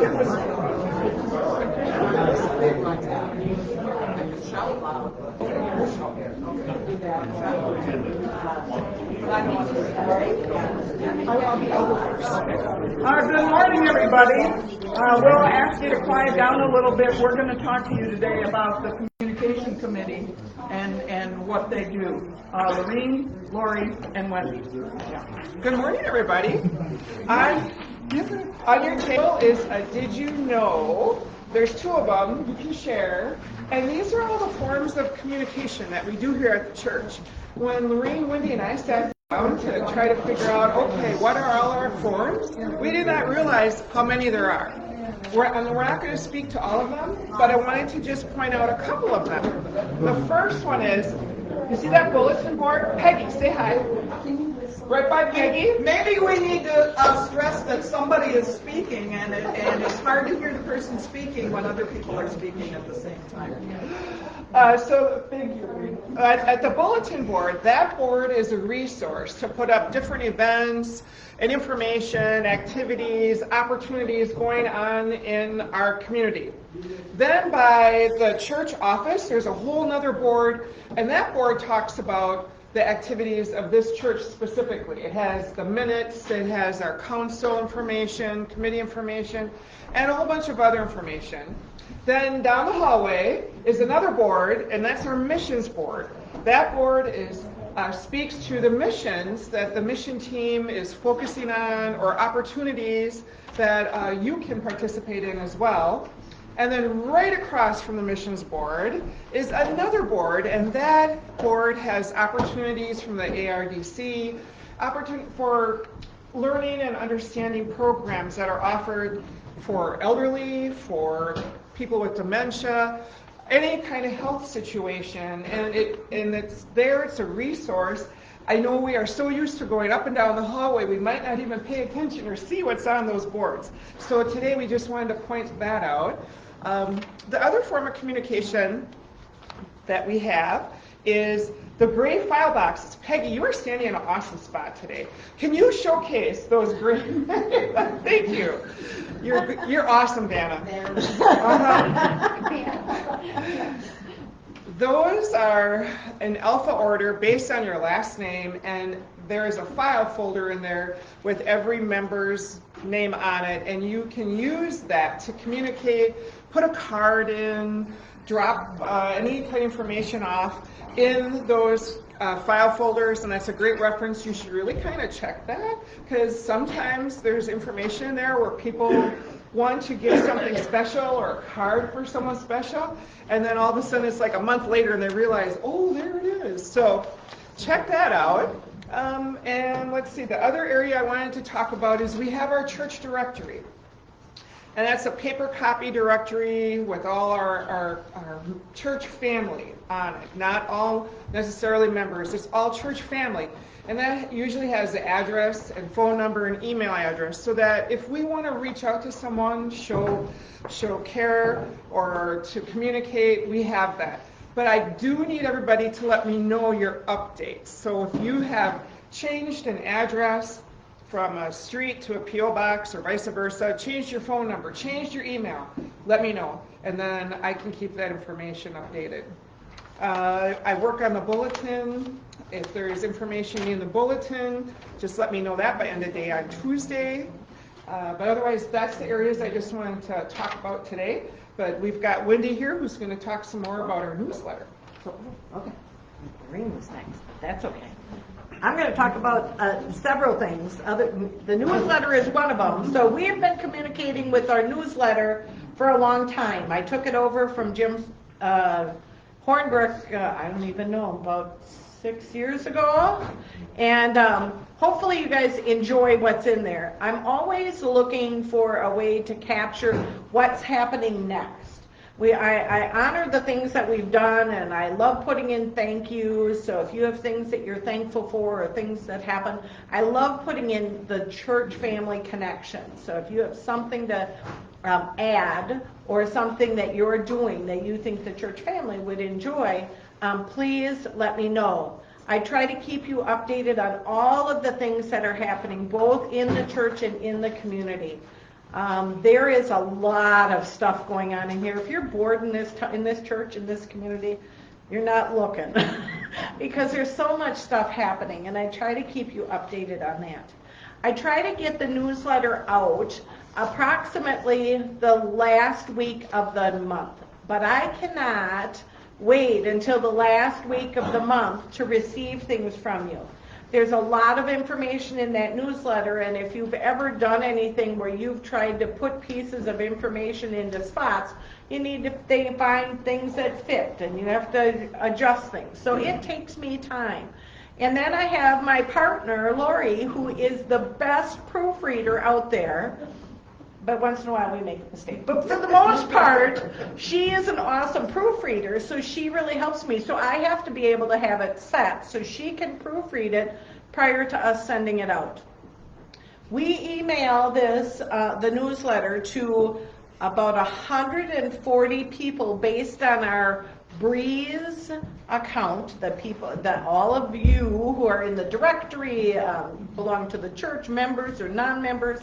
Good morning, everybody. We'll ask you to quiet down a little bit. We're going to talk to you today about the Communication Committee and what they do. Lorene, Lori, and Wendy. Yeah. Good morning, everybody. On your table is a Did You Know? There's two of them you can share. And these are all the forms of communication that we do here at the church. When Lorene, Wendy, and I sat down to try to figure out, okay, what are all our forms? We did not realize how many there are. We're not going to speak to all of them, but I wanted to just point out a couple of them. The first one is, you see that bulletin board? Peggy, say hi. Right by Peggy. Maybe we need to stress that somebody is speaking, and it's hard to hear the person speaking when other people are speaking at the same time. So thank you. At the bulletin board, that board is a resource to put up different events and information, activities, opportunities going on in our community. Then by the church office, there's a whole nother board, and that board talks about the activities of this church specifically. It has the minutes, it has our council information, committee information, and a whole bunch of other information. Then down the hallway is another board, and that's our missions board. That board speaks to the missions that the mission team is focusing on, or opportunities that you can participate in as well. And then right across from the missions board is another board, and that board has opportunities from the ARDC, opportunity for learning and understanding programs that are offered for elderly, for people with dementia, any kind of health situation, and it's there, it's a resource. I know we are so used to going up and down the hallway, we might not even pay attention or see what's on those boards. So today we just wanted to point that out. The other form of communication that we have is the gray file boxes. Peggy, you are standing in an awesome spot today. Can you showcase those gray? Thank you. You're awesome, Dana. Those are in alpha order based on your last name, and there is a file folder in there with every member's name on it, and you can use that to communicate, put a card in, drop any kind of information off in those file folders, and that's a great reference. You should really kind of check that, because sometimes there's information in there where people want to give something special or a card for someone special, and then all of a sudden it's like a month later and they realize, oh, there it is. So check that out. And let's see, the other area I wanted to talk about is we have our church directory. And that's a paper copy directory with all our church family on it. Not all necessarily members, it's all church family. And that usually has the address and phone number and email address, so that if we want to reach out to someone, show care, or to communicate, we have that. But I do need everybody to let me know your updates. So if you have changed an address from a street to a P.O. box or vice versa, changed your phone number, changed your email, let me know, and then I can keep that information updated. I work on the bulletin. If there's information in the bulletin, just let me know that by end of day on Tuesday. But otherwise, that's the areas I just wanted to talk about today. But we've got Wendy here who's going to talk some more about our newsletter. Okay. Green was next. That's okay. I'm going to talk about several things. The newsletter is one of them. So we have been communicating with our newsletter for a long time. I took it over from Jim Hornbrook, I don't even know, about 6 years ago. And hopefully you guys enjoy what's in there. I'm always looking for a way to capture what's happening next. I honor the things that we've done, and I love putting in thank yous. So if you have things that you're thankful for or things that happen, I love putting in the church family connection. So if you have something to add or something that you're doing that you think the church family would enjoy, please let me know. I try to keep you updated on all of the things that are happening both in the church and in the community. There is a lot of stuff going on in here. If you're bored in this church, in this community, you're not looking because there's so much stuff happening, and I try to keep you updated on that. I try to get the newsletter out approximately the last week of the month, but I cannot wait until the last week of the month to receive things from you. There's a lot of information in that newsletter, and if you've ever done anything where you've tried to put pieces of information into spots, you need to find things that fit, and you have to adjust things. So it takes me time. And then I have my partner, Lori, who is the best proofreader out there. But once in a while we make a mistake. But for the most part, she is an awesome proofreader, so she really helps me. So I have to be able to have it set so she can proofread it prior to us sending it out. We email the newsletter to about 140 people based on our Breeze account, all of you who are in the directory, belong to the church, members or non-members.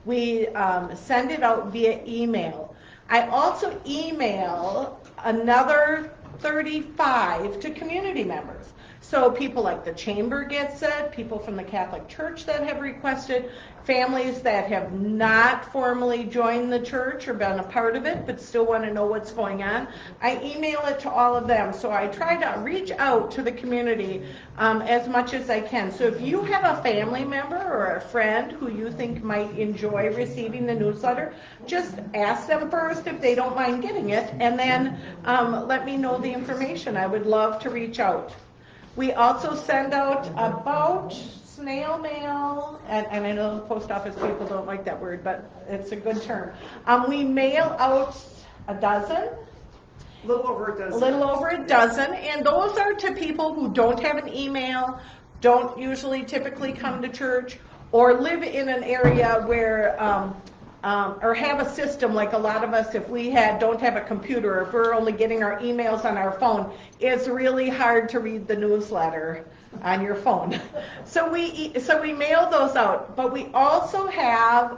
We send it out via email. I also email another 35 to community members. So people like the Chamber gets it, people from the Catholic Church that have requested, families that have not formally joined the church or been a part of it but still want to know what's going on. I email it to all of them. So I try to reach out to the community as much as I can. So if you have a family member or a friend who you think might enjoy receiving the newsletter, just ask them first if they don't mind getting it, and then let me know the information. I would love to reach out. We also send out about snail mail, and I know the post office people don't like that word, but it's a good term. We mail out a dozen. A little over a dozen. And those are to people who don't have an email, don't usually typically come to church, or live in an area where or have a system like a lot of us, if we don't have a computer, if we're only getting our emails on our phone, it's really hard to read the newsletter on your phone. So we mail those out, but we also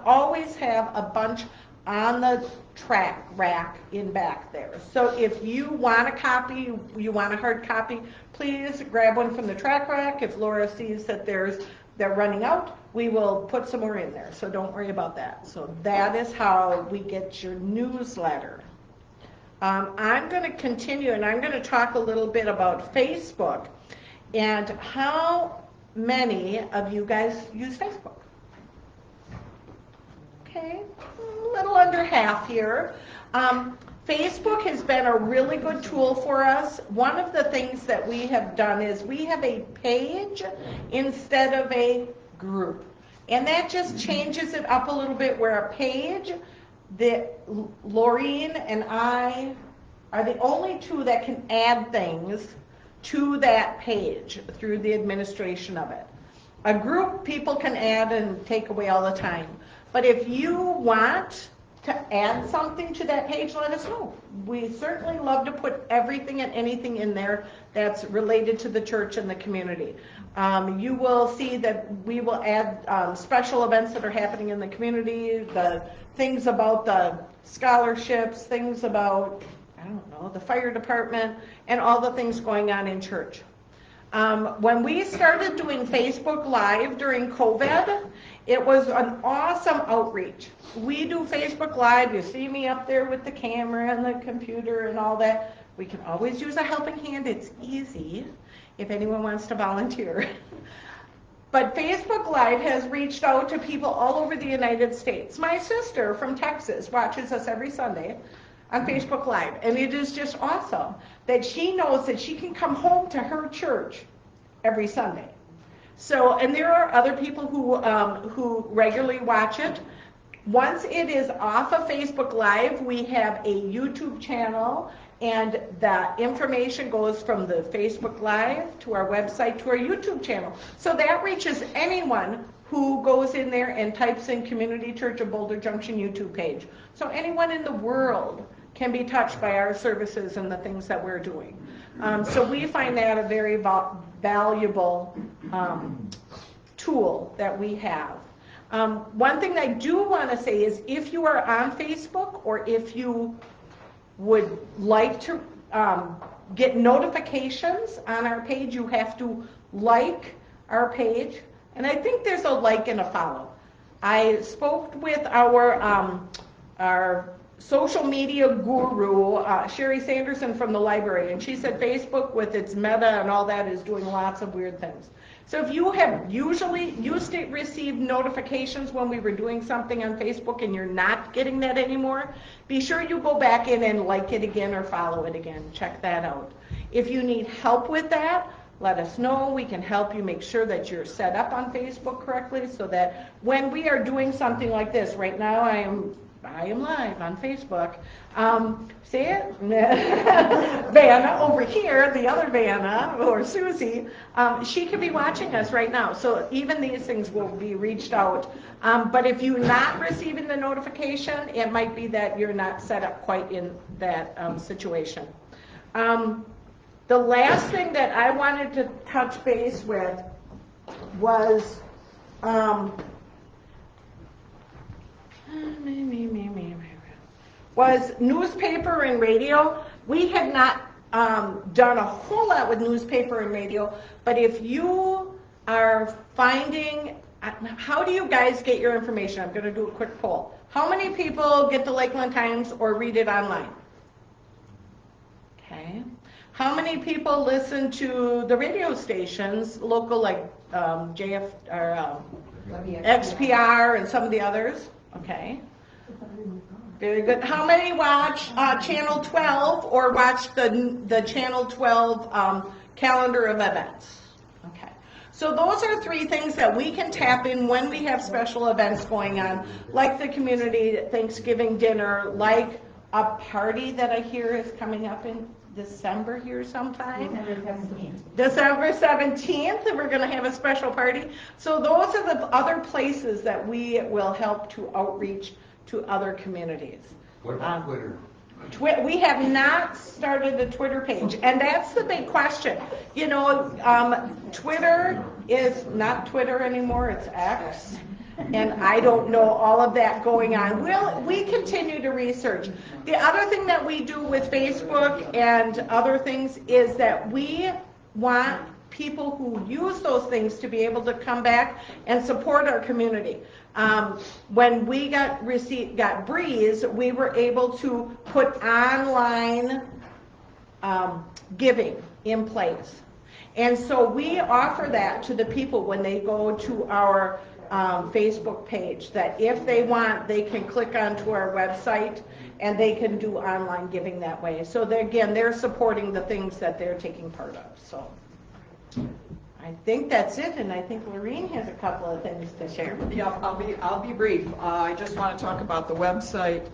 always have a bunch on the track rack in back there. So if you want a copy, you want a hard copy, please grab one from the track rack. If Laura sees that they're running out, we will put some more in there, so don't worry about that. So that is how we get your newsletter. I'm going to continue, and I'm going to talk a little bit about Facebook and how many of you guys use Facebook. Okay, a little under half here. Facebook has been a really good tool for us. One of the things that we have done is we have a page instead of a group. And that just changes it up a little bit, where a page, that Laureen and I are the only two that can add things to that page through the administration of it. A group, people can add and take away all the time. But if you want to add something to that page, let us know. We certainly love to put everything and anything in there that's related to the church and the community. You will see that we will add special events that are happening in the community, the things about the scholarships, things about, I don't know, the fire department, and all the things going on in church. When we started doing Facebook Live during COVID, it was an awesome outreach. We do Facebook Live. You see me up there with the camera and the computer and all that. We can always use a helping hand. It's easy if anyone wants to volunteer. But Facebook Live has reached out to people all over the United States. My sister from Texas watches us every Sunday on Facebook Live, and it is just awesome that she knows that she can come home to her church every Sunday. So, and there are other people who regularly watch it. Once it is off of Facebook Live, we have a YouTube channel, and the information goes from the Facebook Live to our website to our YouTube channel. So that reaches anyone who goes in there and types in Community Church of Boulder Junction YouTube page. So anyone in the world can be touched by our services and the things that we're doing. So we find that a very valuable tool that we have. One thing I do want to say is if you are on Facebook or if you would like to get notifications on our page, you have to like our page. And I think there's a like and a follow. I spoke with our social media guru, Sherry Sanderson from the library, and she said Facebook with its meta and all that is doing lots of weird things. So if you have used to receive notifications when we were doing something on Facebook and you're not getting that anymore, be sure you go back in and like it again or follow it again. Check that out. If you need help with that, let us know. We can help you make sure that you're set up on Facebook correctly so that when we are doing something like this, right now I am live on Facebook. See it? Vanna over here, the other Vanna, or Susie, she could be watching us right now. So even these things will be reached out. But if you're not receiving the notification, it might be that you're not set up quite in that situation. The last thing that I wanted to touch base with was newspaper and radio. We have not done a whole lot with newspaper and radio, but if you are finding, how do you guys get your information? I'm going to do a quick poll. How many people get the Lakeland Times or read it online? Okay. How many people listen to the radio stations, local like JF or XPR and some of the others? Okay. Very good. How many watch Channel 12 or watch the Channel 12 calendar of events? Okay. So those are three things that we can tap in when we have special events going on, like the community Thanksgiving dinner, like a party that I hear is coming up in December here sometime. December 17th, we're going to have a special party. So those are the other places that we will help to outreach to other communities. What about Twitter? We have not started a Twitter page, and that's the big question. You know, Twitter is not Twitter anymore, it's X. And I don't know all of that going on. We continue to research. The other thing that we do with Facebook and other things is that we want people who use those things to be able to come back and support our community. When we got Breeze, we were able to put online giving in place. And so we offer that to the people when they go to our Facebook page, that if they want, they can click onto our website and they can do online giving that way. So they're supporting the things that they're taking part of. So I think that's it, and I think Lorene has a couple of things to share. Yeah, I'll be brief. I just want to talk about the website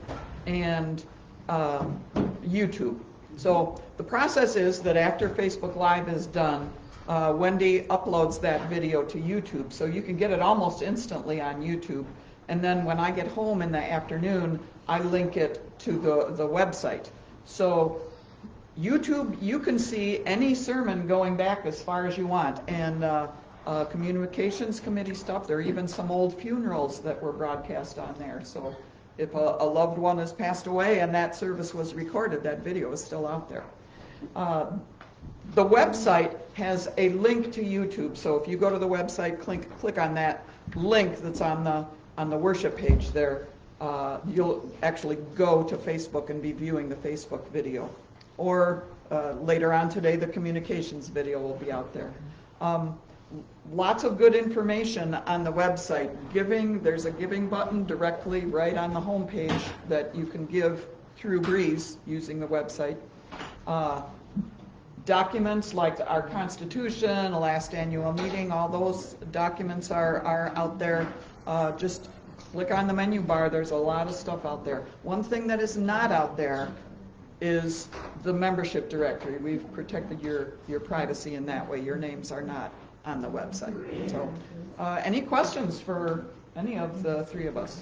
and YouTube. So the process is that after Facebook Live is done, Wendy uploads that video to YouTube, so you can get it almost instantly on YouTube. And then when I get home in the afternoon, I link it to the website. So YouTube, you can see any sermon going back as far as you want, and communications committee stuff. There are even some old funerals that were broadcast on there. So if a loved one has passed away and that service was recorded, that video is still out there. The website has a link to YouTube, so if you go to the website, click on that link that's on the worship page there, you'll actually go to Facebook and be viewing the Facebook video. Or later on today, the communications video will be out there. Lots of good information on the website. There's a giving button directly right on the home page that you can give through Breeze using the website. Documents like our Constitution, the last annual meeting, all those documents are out there. Just click on the menu bar. There's a lot of stuff out there. One thing that is not out there is the membership directory. We've protected your privacy in that way. Your names are not on the website. So, any questions for any of the three of us?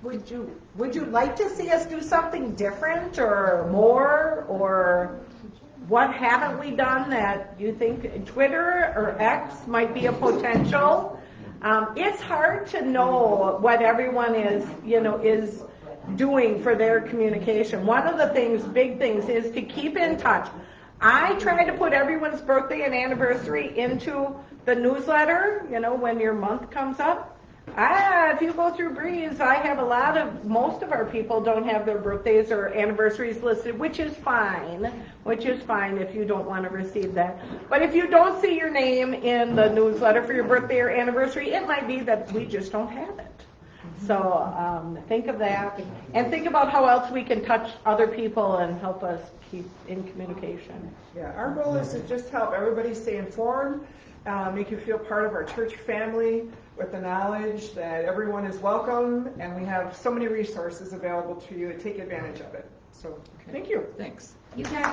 Would you like to see us do something different or more, or what haven't we done that you think Twitter or X might be a potential? It's hard to know what everyone is, is doing for their communication. One of the big things is to keep in touch. I try to put everyone's birthday and anniversary into the newsletter, when your month comes up. If you go through Breeze, I have most of our people don't have their birthdays or anniversaries listed, which is fine if you don't want to receive that. But if you don't see your name in the newsletter for your birthday or anniversary, it might be that we just don't have it. So think of that, and think about how else we can touch other people and help us keep in communication. Yeah, our goal is to just help everybody stay informed, make you feel part of our church family with the knowledge that everyone is welcome, and we have so many resources available to you to take advantage of it. So, thank you. Thanks. You guys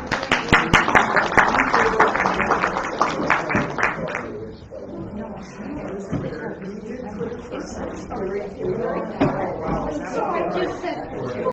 are